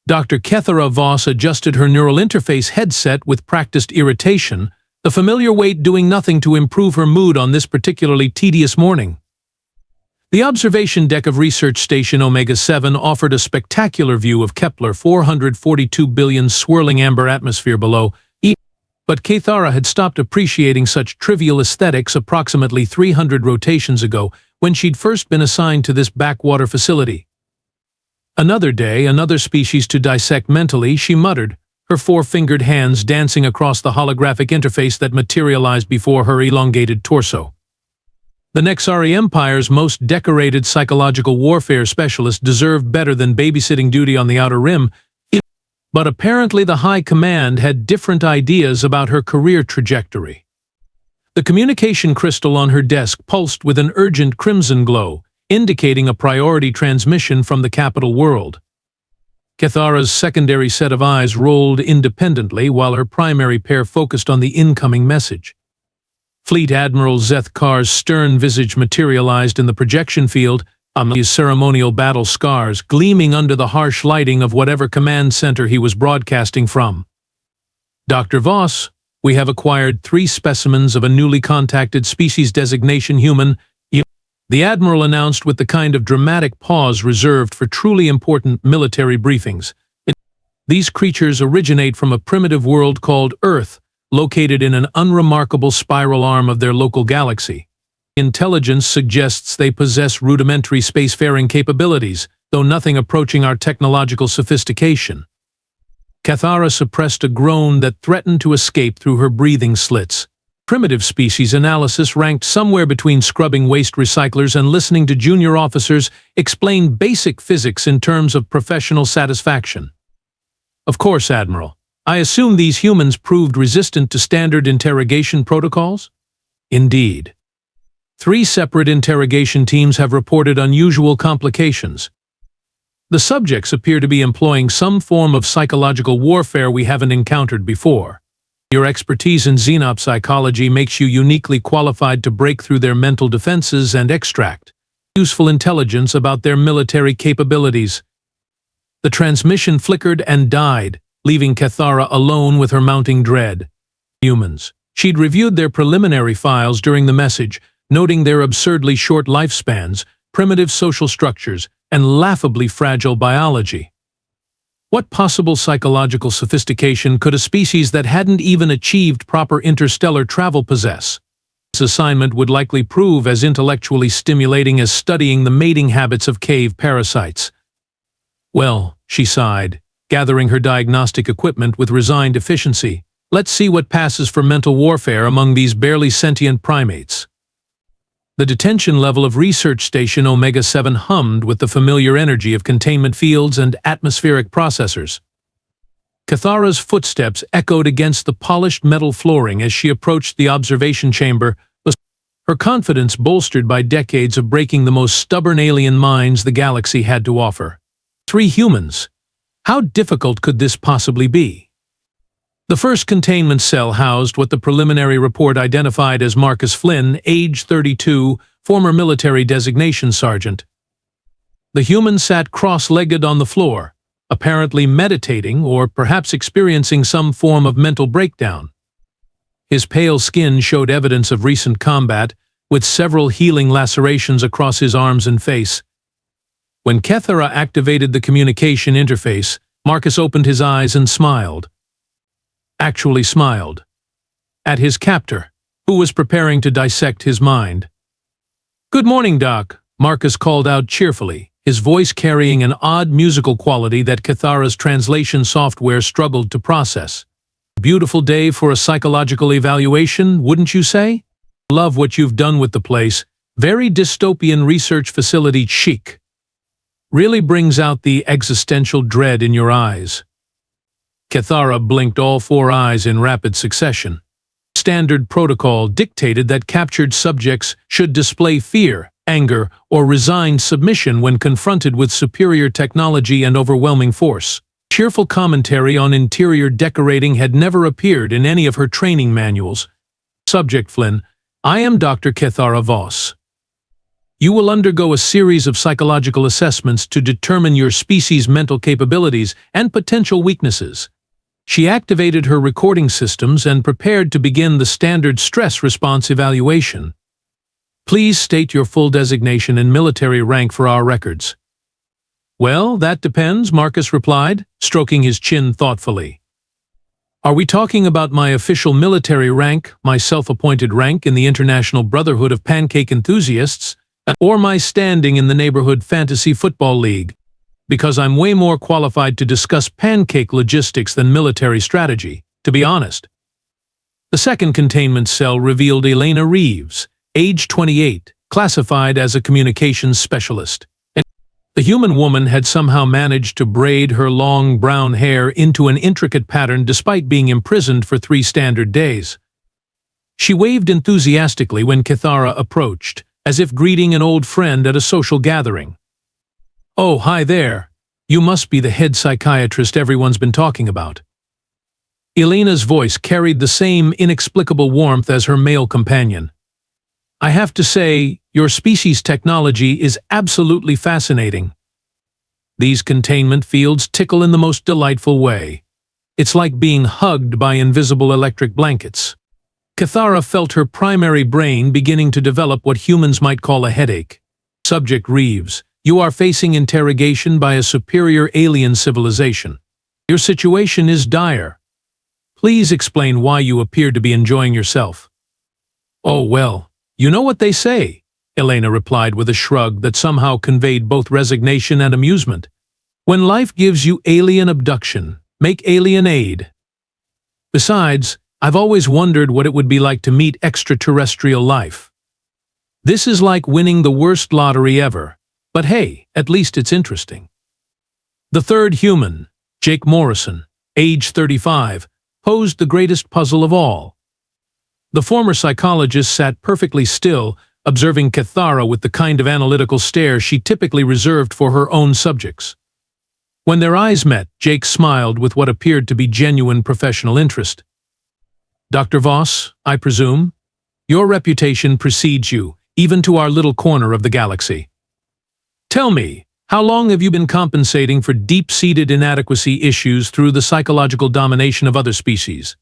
Dr. Kethara Voss adjusted her neural interface headset with practiced irritation, the familiar weight doing nothing to improve her mood on this particularly tedious morning. The observation deck of Research Station Omega-7 offered a spectacular view of Kepler 442 billion swirling amber atmosphere below, but Kethara had stopped appreciating such trivial aesthetics approximately 300 rotations ago when she'd first been assigned to this backwater facility. Another day, another species to dissect mentally, she muttered, her four-fingered hands dancing across the holographic interface that materialized before her elongated torso. The Nexari Empire's most decorated psychological warfare specialist deserved better than babysitting duty on the Outer Rim, but apparently the High Command had different ideas about her career trajectory. The communication crystal on her desk pulsed with an urgent crimson glow, indicating a priority transmission from the capital world. Kethara's secondary set of eyes rolled independently while her primary pair focused on the incoming message. Fleet Admiral Zeth Karr's stern visage materialized in the projection field, his ceremonial battle scars gleaming under the harsh lighting of whatever command center he was broadcasting from. Dr. Voss, we have acquired 3 specimens of a newly contacted species designation human, the Admiral announced with the kind of dramatic pause reserved for truly important military briefings. These creatures originate from a primitive world called Earth, located in an unremarkable spiral arm of their local galaxy. Intelligence suggests they possess rudimentary spacefaring capabilities, though nothing approaching our technological sophistication. Kethara suppressed a groan that threatened to escape through her breathing slits. Primitive species analysis ranked somewhere between scrubbing waste recyclers and listening to junior officers explain basic physics in terms of professional satisfaction. Of course, Admiral. I assume these humans proved resistant to standard interrogation protocols? Indeed. 3 separate interrogation teams have reported unusual complications. The subjects appear to be employing some form of psychological warfare we haven't encountered before. Your expertise in xenopsychology makes you uniquely qualified to break through their mental defenses and extract useful intelligence about their military capabilities. The transmission flickered and died, leaving Kethara alone with her mounting dread. Humans. She'd reviewed their preliminary files during the message, noting their absurdly short lifespans, primitive social structures, and laughably fragile biology. What possible psychological sophistication could a species that hadn't even achieved proper interstellar travel possess? This assignment would likely prove as intellectually stimulating as studying the mating habits of cave parasites. Well, she sighed, gathering her diagnostic equipment with resigned efficiency. Let's see what passes for mental warfare among these barely sentient primates. The detention level of Research Station Omega-7 hummed with the familiar energy of containment fields and atmospheric processors. Kethara's footsteps echoed against the polished metal flooring as she approached the observation chamber, her confidence bolstered by decades of breaking the most stubborn alien minds the galaxy had to offer. 3 humans. How difficult could this possibly be? The first containment cell housed what the preliminary report identified as Marcus Flynn, age 32, former military designation sergeant. The human sat cross-legged on the floor, apparently meditating or perhaps experiencing some form of mental breakdown. His pale skin showed evidence of recent combat, with several healing lacerations across his arms and face. When Kethara activated the communication interface, Marcus opened his eyes and smiled. Actually smiled. At his captor, who was preparing to dissect his mind. "Good morning, Doc," Marcus called out cheerfully, his voice carrying an odd musical quality that Kethara's translation software struggled to process. "Beautiful day for a psychological evaluation, wouldn't you say? Love what you've done with the place. Very dystopian research facility chic. Really brings out the existential dread in your eyes." Kethara blinked all 4 eyes in rapid succession. Standard protocol dictated that captured subjects should display fear, anger, or resigned submission when confronted with superior technology and overwhelming force. Cheerful commentary on interior decorating had never appeared in any of her training manuals. Subject Flynn, I am Dr. Kethara Voss. You will undergo a series of psychological assessments to determine your species' mental capabilities and potential weaknesses. She activated her recording systems and prepared to begin the standard stress response evaluation. Please state your full designation and military rank for our records. Well, that depends, Marcus replied, stroking his chin thoughtfully. Are we talking about my official military rank, my self-appointed rank in the International Brotherhood of Pancake Enthusiasts, or my standing in the Neighborhood Fantasy Football League? Because I'm way more qualified to discuss pancake logistics than military strategy, to be honest. The second containment cell revealed Elena Reeves, age 28, classified as a communications specialist. The human woman had somehow managed to braid her long brown hair into an intricate pattern despite being imprisoned for 3 standard days. She waved enthusiastically when Kethara approached, as if greeting an old friend at a social gathering. "Oh, hi there. You must be the head psychiatrist everyone's been talking about." Elena's voice carried the same inexplicable warmth as her male companion. "I have to say, your species' technology is absolutely fascinating. These containment fields tickle in the most delightful way. It's like being hugged by invisible electric blankets." Kethara felt her primary brain beginning to develop what humans might call a headache. Subject Reeves, you are facing interrogation by a superior alien civilization. Your situation is dire. Please explain why you appear to be enjoying yourself. "Oh, well, you know what they say," Elena replied with a shrug that somehow conveyed both resignation and amusement. "When life gives you alien abduction, make alien aid. Besides, I've always wondered what it would be like to meet extraterrestrial life. This is like winning the worst lottery ever, but hey, at least it's interesting." The third human, Jake Morrison, age 35, posed the greatest puzzle of all. The former psychologist sat perfectly still, observing Kethara with the kind of analytical stare she typically reserved for her own subjects. When their eyes met, Jake smiled with what appeared to be genuine professional interest. "Dr. Voss, I presume? Your reputation precedes you, even to our little corner of the galaxy. Tell me, how long have you been compensating for deep-seated inadequacy issues through the psychological domination of other species?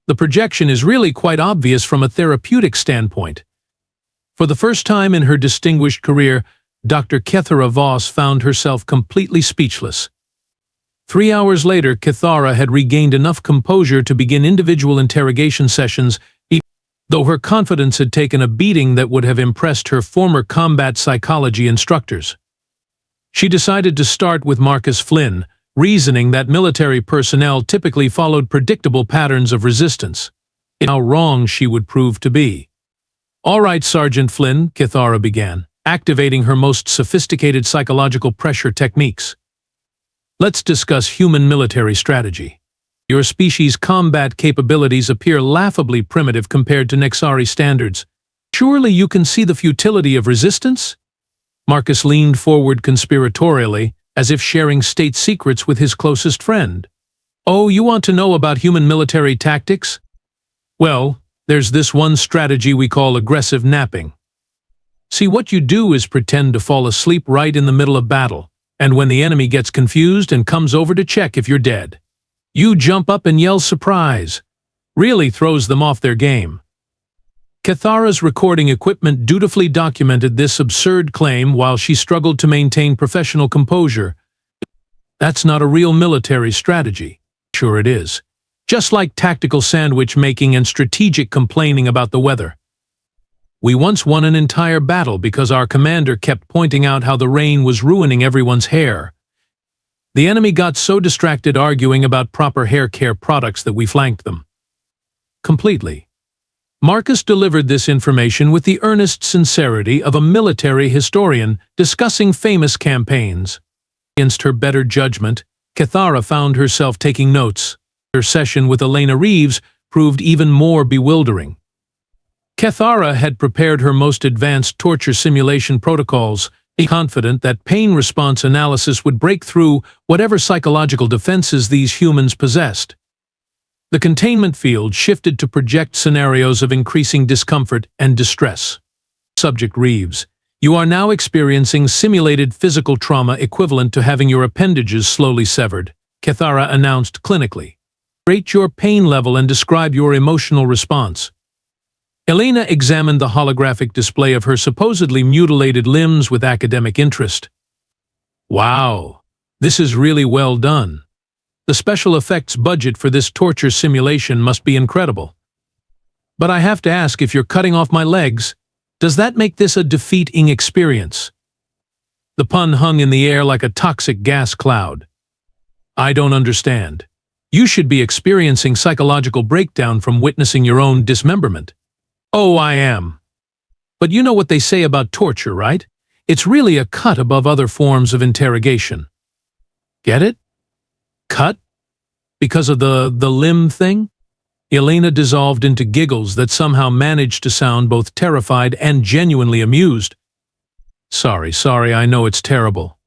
The projection is really quite obvious from a therapeutic standpoint." For the first time in her distinguished career, Dr. Kethara Voss found herself completely speechless. 3 hours later, Kethara had regained enough composure to begin individual interrogation sessions, though her confidence had taken a beating that would have impressed her former combat psychology instructors. She decided to start with Marcus Flynn, reasoning that military personnel typically followed predictable patterns of resistance. How wrong she would prove to be. "All right, Sergeant Flynn," Kethara began, activating her most sophisticated psychological pressure techniques. "Let's discuss human military strategy. Your species' combat capabilities appear laughably primitive compared to Nexari standards. Surely you can see the futility of resistance?" Marcus leaned forward conspiratorially, as if sharing state secrets with his closest friend. "Oh, you want to know about human military tactics? Well, there's this one strategy we call aggressive napping. See, what you do is pretend to fall asleep right in the middle of battle, and when the enemy gets confused and comes over to check if you're dead, you jump up and yell surprise. Really throws them off their game." Kethara's recording equipment dutifully documented this absurd claim while she struggled to maintain professional composure. "That's not a real military strategy." "Sure it is. Just like tactical sandwich making and strategic complaining about the weather. We once won an entire battle because our commander kept pointing out how the rain was ruining everyone's hair. The enemy got so distracted arguing about proper hair care products that we flanked them completely." Marcus delivered this information with the earnest sincerity of a military historian discussing famous campaigns. Against her better judgment, Kethara found herself taking notes. Her session with Elena Reeves proved even more bewildering. Kethara had prepared her most advanced torture simulation protocols, confident that pain response analysis would break through whatever psychological defenses these humans possessed. The containment field shifted to project scenarios of increasing discomfort and distress. Subject Reeves, You are now experiencing simulated physical trauma equivalent to having your appendages slowly severed, Kethara announced clinically. Rate your pain level and describe your emotional response. Elena examined the holographic display of her supposedly mutilated limbs with academic interest. Wow, this is really well done. The special effects budget for this torture simulation must be incredible. But I have to ask, if you're cutting off my legs, does that make this a defeating experience? The pun hung in the air like a toxic gas cloud. I don't understand. You should be experiencing psychological breakdown from witnessing your own dismemberment. Oh, I am. But you know what they say about torture, right? It's really a cut above other forms of interrogation. Get it? Cut? Because of the limb thing? Elena dissolved into giggles that somehow managed to sound both terrified and genuinely amused. Sorry, I know it's terrible.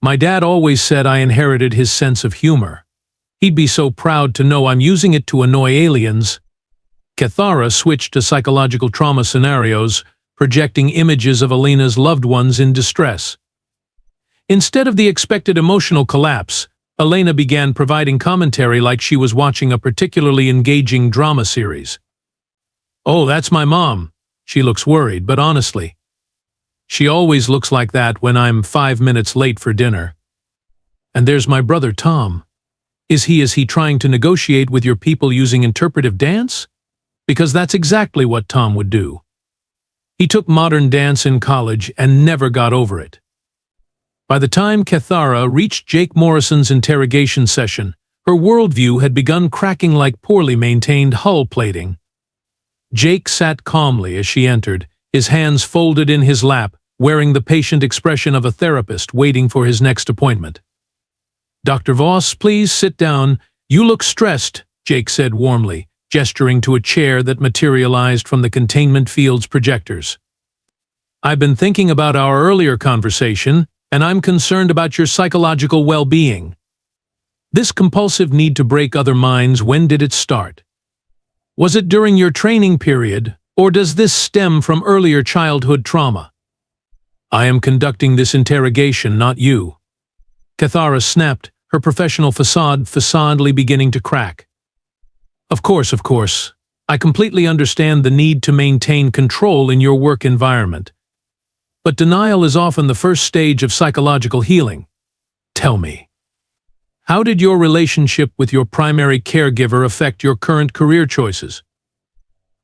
My dad always said I inherited his sense of humor. He'd be so proud to know I'm using it to annoy aliens. Kethara switched to psychological trauma scenarios, projecting images of Elena's loved ones in distress. Instead of the expected emotional collapse, Elena began providing commentary like she was watching a particularly engaging drama series. Oh, that's my mom. She looks worried, but honestly, she always looks like that when I'm 5 minutes late for dinner. And there's my brother Tom. Is he trying to negotiate with your people using interpretive dance? Because that's exactly what Tom would do. He took modern dance in college and never got over it. By the time Kethara reached Jake Morrison's interrogation session, her worldview had begun cracking like poorly maintained hull plating. Jake sat calmly as she entered, his hands folded in his lap, wearing the patient expression of a therapist waiting for his next appointment. Dr. Voss, please sit down. You look stressed, Jake said warmly, gesturing to a chair that materialized from the containment field's projectors. I've been thinking about our earlier conversation, and I'm concerned about your psychological well-being. This compulsive need to break other minds, when did it start? Was it during your training period, or does this stem from earlier childhood trauma? I am conducting this interrogation, not you. Kethara snapped, her professional facadely beginning to crack. Of course. I completely understand the need to maintain control in your work environment. But denial is often the first stage of psychological healing. Tell me, how did your relationship with your primary caregiver affect your current career choices?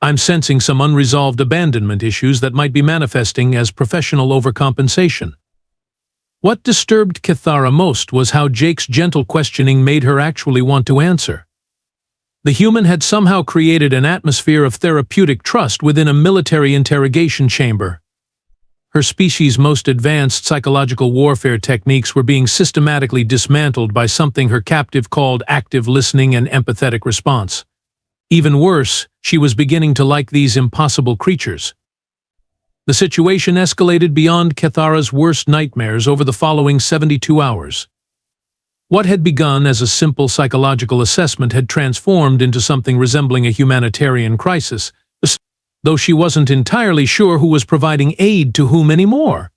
I'm sensing some unresolved abandonment issues that might be manifesting as professional overcompensation. What disturbed Kethara most was how Jake's gentle questioning made her actually want to answer. The human had somehow created an atmosphere of therapeutic trust within a military interrogation chamber. Her species' most advanced psychological warfare techniques were being systematically dismantled by something her captive called active listening and empathetic response. Even worse, she was beginning to like these impossible creatures. The situation escalated beyond Kethara's worst nightmares over the following 72 hours. What had begun as a simple psychological assessment had transformed into something resembling a humanitarian crisis, though she wasn't entirely sure who was providing aid to whom anymore.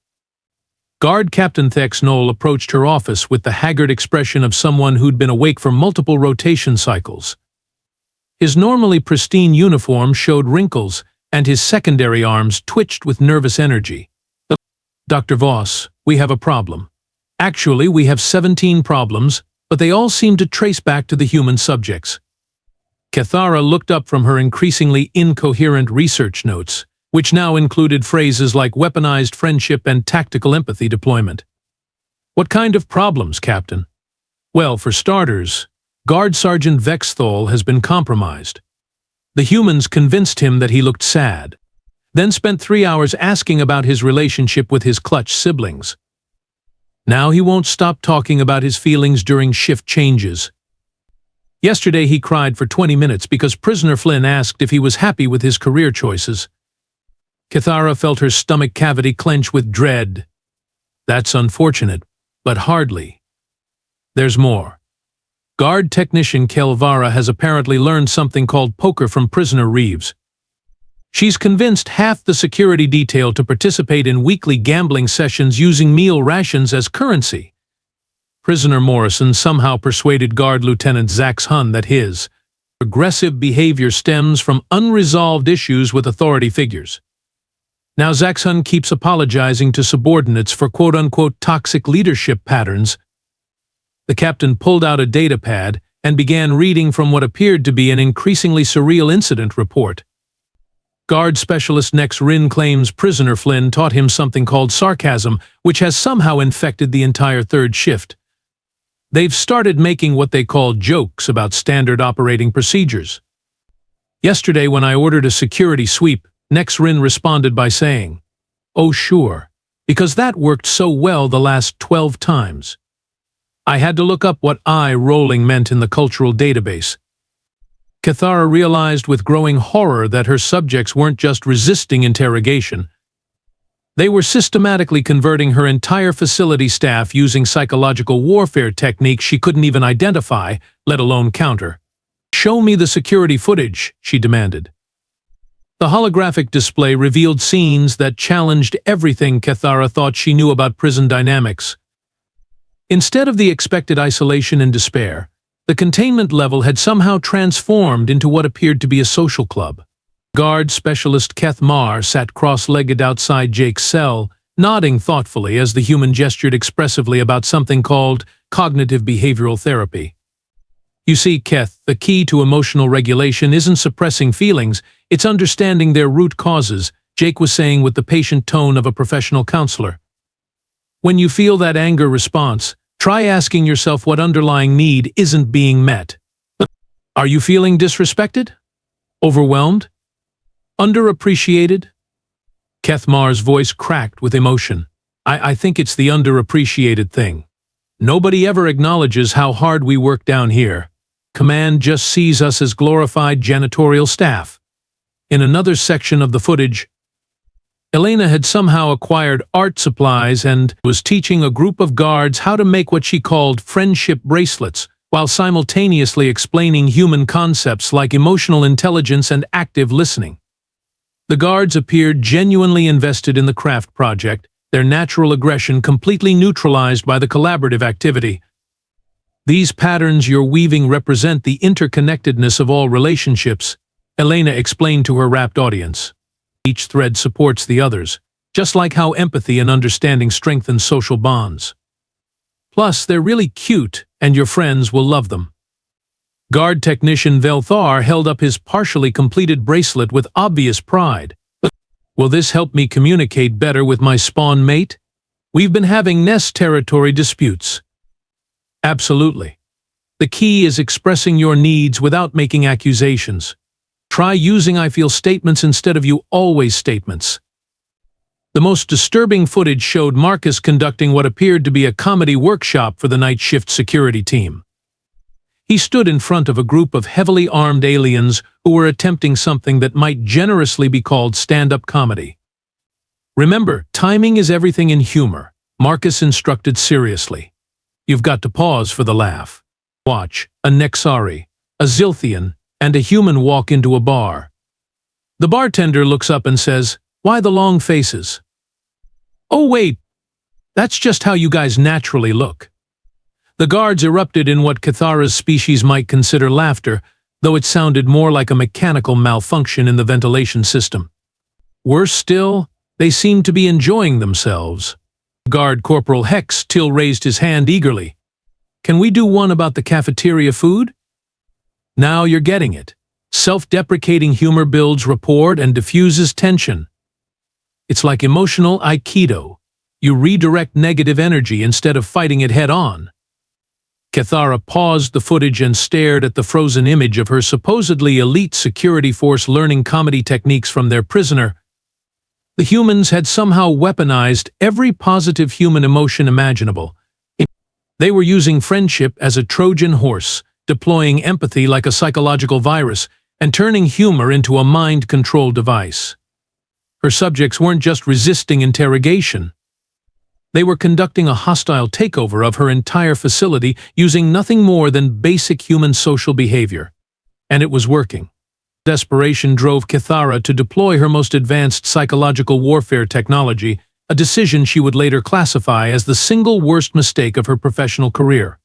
Guard Captain Thex Knoll approached her office with the haggard expression of someone who'd been awake for multiple rotation cycles. His normally pristine uniform showed wrinkles, and his secondary arms twitched with nervous energy. Dr. Voss, we have a problem. Actually, we have 17 problems, but they all seem to trace back to the human subjects. Kethara looked up from her increasingly incoherent research notes, which now included phrases like weaponized friendship and tactical empathy deployment. What kind of problems, Captain? Well, for starters, Guard Sergeant Vexthal has been compromised. The humans convinced him that he looked sad, then spent 3 hours asking about his relationship with his clutch siblings. Now he won't stop talking about his feelings during shift changes. Yesterday he cried for 20 minutes because Prisoner Flynn asked if he was happy with his career choices. Kethara felt her stomach cavity clench with dread. That's unfortunate, but hardly. There's more. Guard Technician Kelvara has apparently learned something called poker from Prisoner Reeves. She's convinced half the security detail to participate in weekly gambling sessions using meal rations as currency. Prisoner Morrison somehow persuaded Guard Lieutenant Zax Hun that his aggressive behavior stems from unresolved issues with authority figures. Now Zax Hun keeps apologizing to subordinates for quote-unquote toxic leadership patterns. The captain pulled out a data pad and began reading from what appeared to be an increasingly surreal incident report. Guard Specialist Nex Rin claims Prisoner Flynn taught him something called sarcasm, which has somehow infected the entire third shift. They've started making what they call jokes about standard operating procedures. Yesterday, when I ordered a security sweep, Nex Rin responded by saying, "Oh sure, because that worked so well the last 12 times." I had to look up what eye-rolling meant in the cultural database. Kethara realized with growing horror that her subjects weren't just resisting interrogation. They were systematically converting her entire facility staff using psychological warfare techniques she couldn't even identify, let alone counter. "Show me the security footage," she demanded. The holographic display revealed scenes that challenged everything Kethara thought she knew about prison dynamics. Instead of the expected isolation and despair, the containment level had somehow transformed into what appeared to be a social club. Guard Specialist Keth Mar sat cross-legged outside Jake's cell, nodding thoughtfully as the human gestured expressively about something called cognitive behavioral therapy. "You see, Keth, the key to emotional regulation isn't suppressing feelings, it's understanding their root causes," Jake was saying with the patient tone of a professional counselor. "When you feel that anger response, try asking yourself what underlying need isn't being met. Are you feeling disrespected? Overwhelmed? Underappreciated?" Keth Mar's voice cracked with emotion. I think it's the underappreciated thing. Nobody ever acknowledges how hard we work down here. Command just sees us as glorified janitorial staff." In another section of the footage, Elena had somehow acquired art supplies and was teaching a group of guards how to make what she called friendship bracelets, while simultaneously explaining human concepts like emotional intelligence and active listening. The guards appeared genuinely invested in the craft project, their natural aggression completely neutralized by the collaborative activity. "These patterns you're weaving represent the interconnectedness of all relationships," Elena explained to her rapt audience. "Each thread supports the others, just like how empathy and understanding strengthen social bonds. Plus, they're really cute, and your friends will love them." Guard Technician Velthar held up his partially completed bracelet with obvious pride. "Will this help me communicate better with my spawn mate? We've been having nest territory disputes." "Absolutely. The key is expressing your needs without making accusations. Try using I feel statements instead of you always statements." The most disturbing footage showed Marcus conducting what appeared to be a comedy workshop for the night shift security team. He stood in front of a group of heavily armed aliens who were attempting something that might generously be called stand-up comedy. "Remember, timing is everything in humor," Marcus instructed seriously. "You've got to pause for the laugh. Watch, a Nexari, a Zilthian, and a human walk into a bar. The bartender looks up and says, 'Why the long faces?' 'Oh wait, that's just how you guys naturally look.'" The guards erupted in what Kethara's species might consider laughter, though it sounded more like a mechanical malfunction in the ventilation system. Worse still, they seemed to be enjoying themselves. Guard Corporal Hex Till raised his hand eagerly. "Can we do one about the cafeteria food?" Now you're getting it. Self-deprecating humor builds rapport and diffuses tension. It's like emotional Aikido. You redirect negative energy instead of fighting it head-on. Kethara paused the footage and stared at the frozen image of her supposedly elite security force learning comedy techniques from their prisoner. The humans had somehow weaponized every positive human emotion imaginable. They were using friendship as a Trojan horse, deploying empathy like a psychological virus, and turning humor into a mind-control device. Her subjects weren't just resisting interrogation. They were conducting a hostile takeover of her entire facility using nothing more than basic human social behavior. And it was working. Desperation drove Kethara to deploy her most advanced psychological warfare technology, a decision she would later classify as the single worst mistake of her professional career.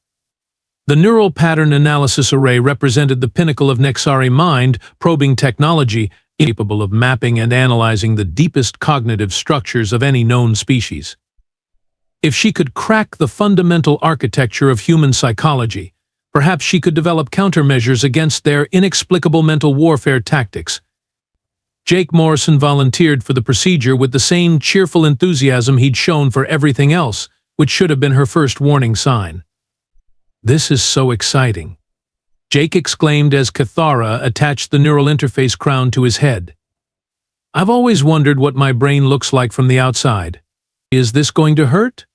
The neural pattern analysis array represented the pinnacle of Nexari mind-probing technology, capable of mapping and analyzing the deepest cognitive structures of any known species. If she could crack the fundamental architecture of human psychology, perhaps she could develop countermeasures against their inexplicable mental warfare tactics. Jake Morrison volunteered for the procedure with the same cheerful enthusiasm he'd shown for everything else, which should have been her first warning sign. "This is so exciting," Jake exclaimed as Kethara attached the neural interface crown to his head. "I've always wondered what my brain looks like from the outside. Is this going to hurt?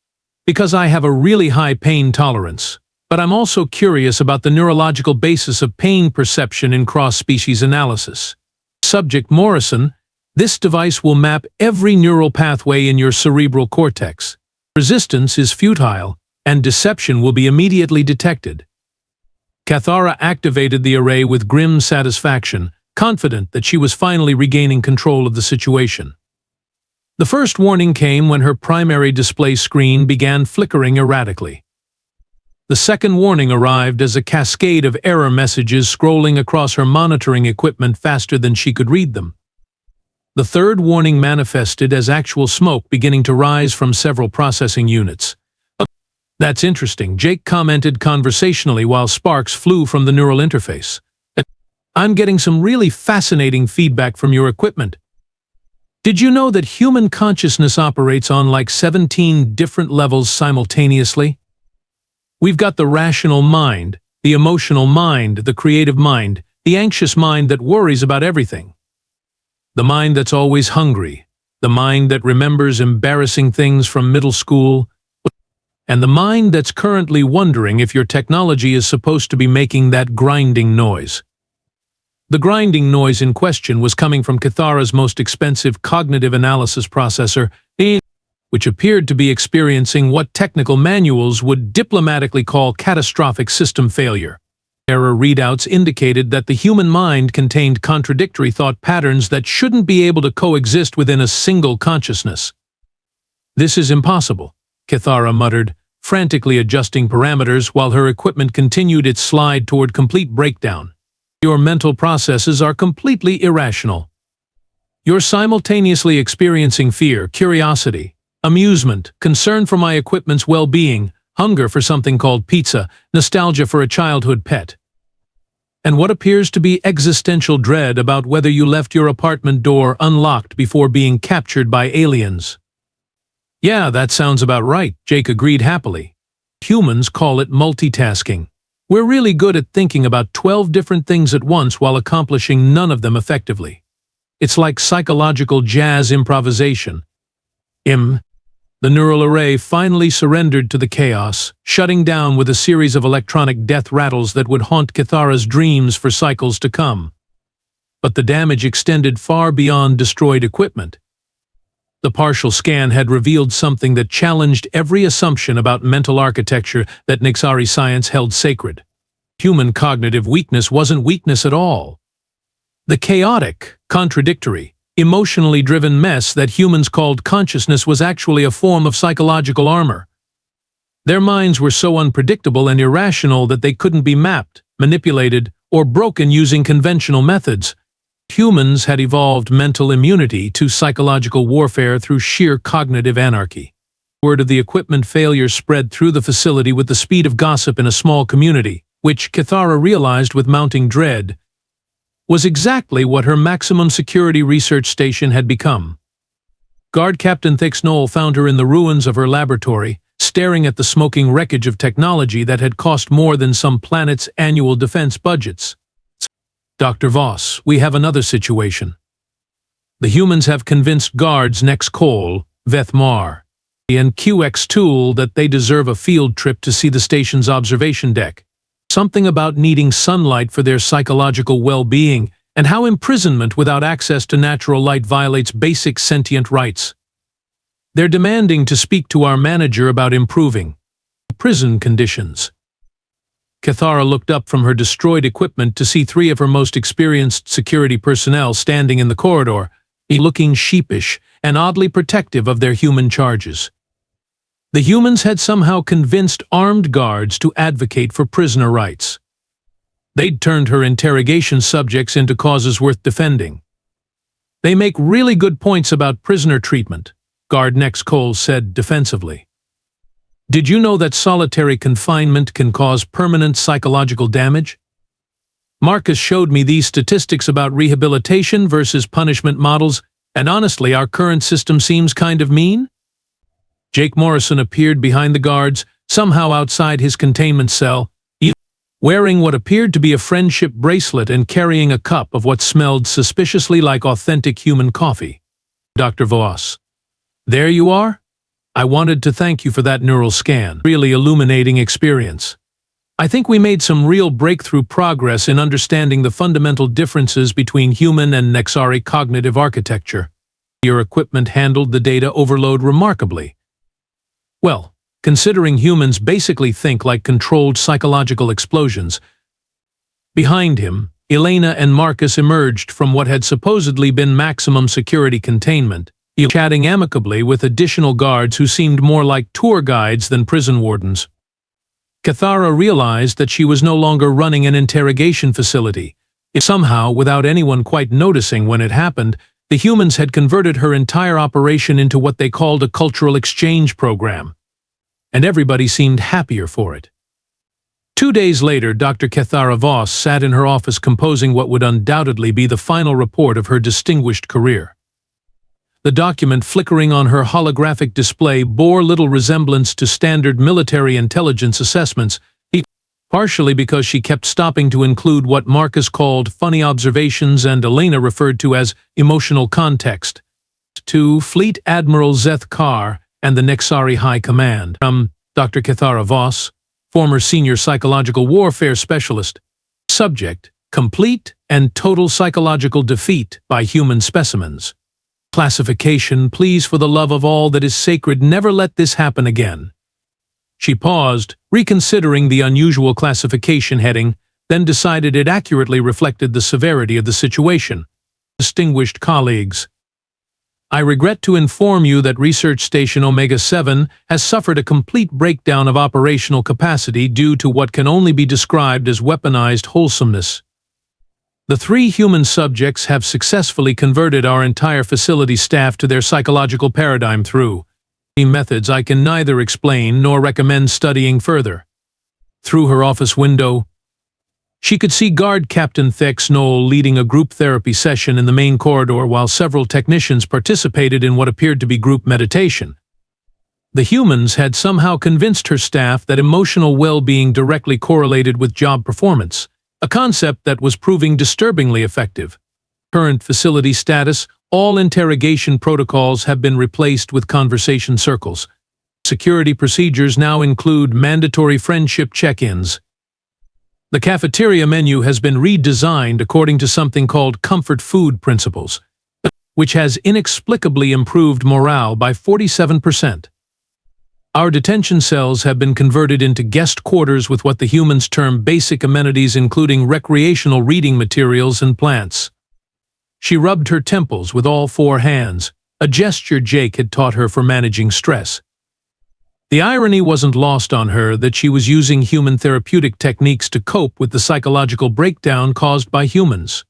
Because I have a really high pain tolerance. But I'm also curious about the neurological basis of pain perception in cross-species analysis." Subject Morrison, "This device will map every neural pathway in your cerebral cortex. Resistance is futile, and deception will be immediately detected." Kethara activated the array with grim satisfaction, confident that she was finally regaining control of the situation. The first warning came when her primary display screen began flickering erratically. The second warning arrived as a cascade of error messages scrolling across her monitoring equipment faster than she could read them. The third warning manifested as actual smoke beginning to rise from several processing units. "That's interesting," Jake commented conversationally while sparks flew from the neural interface. "I'm getting some really fascinating feedback from your equipment. Did you know that human consciousness operates on like 17 different levels simultaneously? We've got the rational mind, the emotional mind, the creative mind, the anxious mind that worries about everything. The mind that's always hungry, the mind that remembers embarrassing things from middle school, and the mind that's currently wondering if your technology is supposed to be making that grinding noise." The grinding noise in question was coming from Kethara's most expensive cognitive analysis processor, which appeared to be experiencing what technical manuals would diplomatically call catastrophic system failure. Error readouts indicated that the human mind contained contradictory thought patterns that shouldn't be able to coexist within a single consciousness. "This is impossible," Kethara muttered, frantically adjusting parameters while her equipment continued its slide toward complete breakdown. "Your mental processes are completely irrational. You're simultaneously experiencing fear, curiosity, amusement, concern for my equipment's well-being, hunger for something called pizza, nostalgia for a childhood pet, and what appears to be existential dread about whether you left your apartment door unlocked before being captured by aliens." "Yeah, that sounds about right," Jake agreed happily. "Humans call it multitasking. We're really good at thinking about 12 different things at once while accomplishing none of them effectively. It's like psychological jazz improvisation." The neural array finally surrendered to the chaos, shutting down with a series of electronic death rattles that would haunt Kethara's dreams for cycles to come. But the damage extended far beyond destroyed equipment. The partial scan had revealed something that challenged every assumption about mental architecture that Nexari science held sacred. Human cognitive weakness wasn't weakness at all. The chaotic, contradictory, emotionally driven mess that humans called consciousness was actually a form of psychological armor. Their minds were so unpredictable and irrational that they couldn't be mapped, manipulated, or broken using conventional methods. Humans had evolved mental immunity to psychological warfare through sheer cognitive anarchy. Word of the equipment failure spread through the facility with the speed of gossip in a small community, which Kethara realized with mounting dread was exactly what her maximum security research station had become. Guard Captain Thicksnoll found her in the ruins of her laboratory, staring at the smoking wreckage of technology that had cost more than some planet's annual defense budgets. "Dr. Voss, we have another situation. The humans have convinced guards next Cole, Vethmar, and QX Tool that they deserve a field trip to see the station's observation deck. Something about needing sunlight for their psychological well-being, and how imprisonment without access to natural light violates basic sentient rights. They're demanding to speak to our manager about improving prison conditions." Kethara looked up from her destroyed equipment to see three of her most experienced security personnel standing in the corridor, looking sheepish and oddly protective of their human charges. The humans had somehow convinced armed guards to advocate for prisoner rights. They'd turned her interrogation subjects into causes worth defending. "They make really good points about prisoner treatment," Guard Nex Cole said defensively. "Did you know that solitary confinement can cause permanent psychological damage? Marcus showed me these statistics about rehabilitation versus punishment models, and honestly, our current system seems kind of mean." Jake Morrison appeared behind the guards, somehow outside his containment cell, wearing what appeared to be a friendship bracelet and carrying a cup of what smelled suspiciously like authentic human coffee. "Dr. Voss, there you are? I wanted to thank you for that neural scan. Really illuminating experience. I think we made some real breakthrough progress in understanding the fundamental differences between human and Nexari cognitive architecture. Your equipment handled the data overload remarkably. Well, considering humans basically think like controlled psychological explosions." Behind him, Elena and Marcus emerged from what had supposedly been maximum security containment, chatting amicably with additional guards who seemed more like tour guides than prison wardens. Kethara realized that she was no longer running an interrogation facility. Somehow, without anyone quite noticing when it happened, the humans had converted her entire operation into what they called a cultural exchange program. And everybody seemed happier for it. 2 days later, Dr. Kethara Voss sat in her office composing what would undoubtedly be the final report of her distinguished career. The document flickering on her holographic display bore little resemblance to standard military intelligence assessments, partially because she kept stopping to include what Marcus called funny observations and Elena referred to as emotional context. To Fleet Admiral Zeth Carr and the Nexari High Command. From Dr. Kethara Voss, former senior psychological warfare specialist. Subject: complete and total psychological defeat by human specimens. Classification: please, for the love of all that is sacred, never let this happen again. She paused, reconsidering the unusual classification heading, then decided it accurately reflected the severity of the situation. Distinguished colleagues, I regret to inform you that Research Station Omega-7 has suffered a complete breakdown of operational capacity due to what can only be described as weaponized wholesomeness. The 3 human subjects have successfully converted our entire facility staff to their psychological paradigm through methods I can neither explain nor recommend studying further. Through her office window, she could see Guard Captain Thex Knoll leading a group therapy session in the main corridor while several technicians participated in what appeared to be group meditation. The humans had somehow convinced her staff that emotional well-being directly correlated with job performance, a concept that was proving disturbingly effective. Current facility status: all interrogation protocols have been replaced with conversation circles. Security procedures now include mandatory friendship check-ins. The cafeteria menu has been redesigned according to something called comfort food principles, which has inexplicably improved morale by 47%. Our detention cells have been converted into guest quarters with what the humans term basic amenities, including recreational reading materials and plants. She rubbed her temples with all 4 hands, a gesture Jake had taught her for managing stress. The irony wasn't lost on her that she was using human therapeutic techniques to cope with the psychological breakdown caused by humans.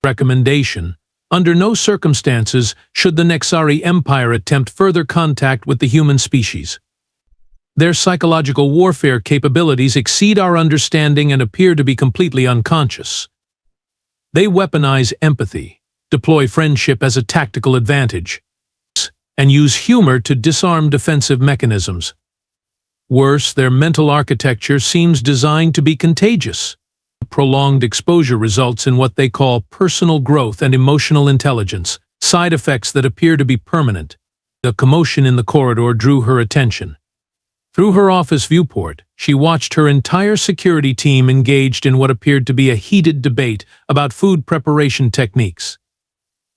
Recommendation: under no circumstances should the Nexari Empire attempt further contact with the human species. Their psychological warfare capabilities exceed our understanding and appear to be completely unconscious. They weaponize empathy, deploy friendship as a tactical advantage, and use humor to disarm defensive mechanisms. Worse, their mental architecture seems designed to be contagious. Prolonged exposure results in what they call personal growth and emotional intelligence, side effects that appear to be permanent. The commotion in the corridor drew her attention. Through her office viewport, she watched her entire security team engaged in what appeared to be a heated debate about food preparation techniques.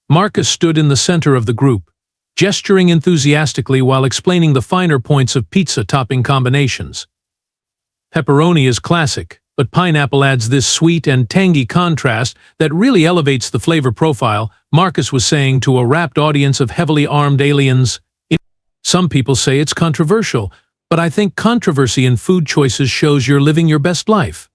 Marcus stood in the center of the group, gesturing enthusiastically while explaining the finer points of pizza topping combinations. Pepperoni is classic, but pineapple adds this sweet and tangy contrast that really elevates the flavor profile, Marcus was saying to a rapt audience of heavily armed aliens. Some people say it's controversial, but I think controversy in food choices shows you're living your best life.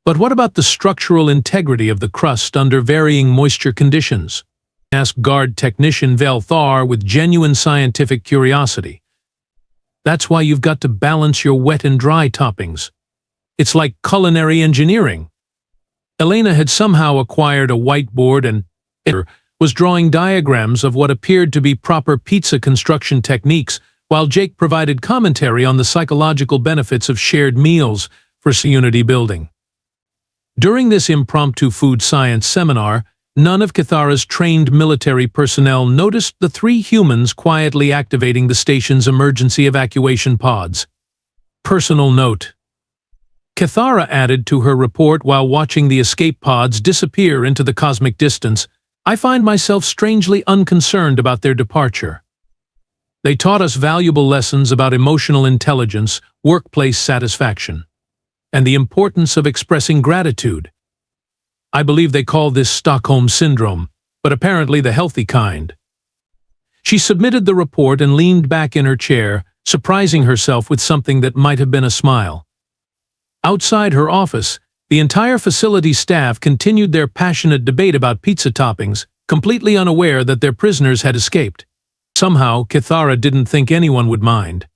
But what about the structural integrity of the crust under varying moisture conditions? Asked guard technician Velthar with genuine scientific curiosity. That's why you've got to balance your wet and dry toppings. It's like culinary engineering. Elena had somehow acquired a whiteboard and was drawing diagrams of what appeared to be proper pizza construction techniques, while Jake provided commentary on the psychological benefits of shared meals for unity building. During this impromptu food science seminar, none of Kethara's trained military personnel noticed the three humans quietly activating the station's emergency evacuation pods. Personal note. Kethara added to her report while watching the escape pods disappear into the cosmic distance. I find myself strangely unconcerned about their departure. They taught us valuable lessons about emotional intelligence, workplace satisfaction, and the importance of expressing gratitude. I believe they call this Stockholm Syndrome, but apparently the healthy kind. She submitted the report and leaned back in her chair, surprising herself with something that might have been a smile. Outside her office, the entire facility staff continued their passionate debate about pizza toppings, completely unaware that their prisoners had escaped. Somehow, Kethara didn't think anyone would mind.